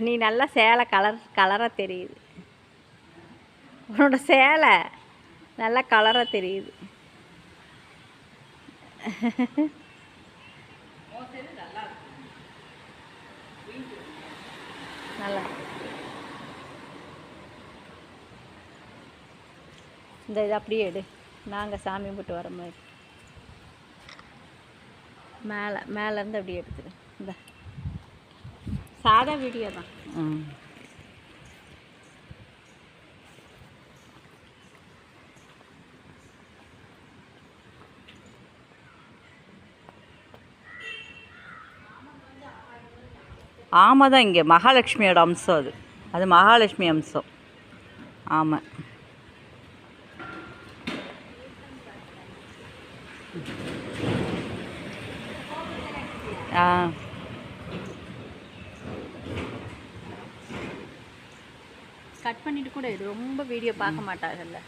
நீ நல்லா சேலை கலராக தெரியுது. உன்னோட சேலை நல்லா கலராக தெரியுது. நல்லா இந்த இது அப்படியே எடு. நாங்கள் சாமி கும்பிட்டு வர மாதிரி மேலேருந்து அப்படியே எடுத்துடு. இந்த சாதா வீடியோ தான். ஆமாம் தான். இங்கே மகாலட்சுமியோட அம்சம் அது. அது மகாலட்சுமி அம்சம். ஆமாம். கட் பண்ணிட்டு கூட இது ரொம்ப வீடியோ பார்க்க மாட்டாங்கல்ல.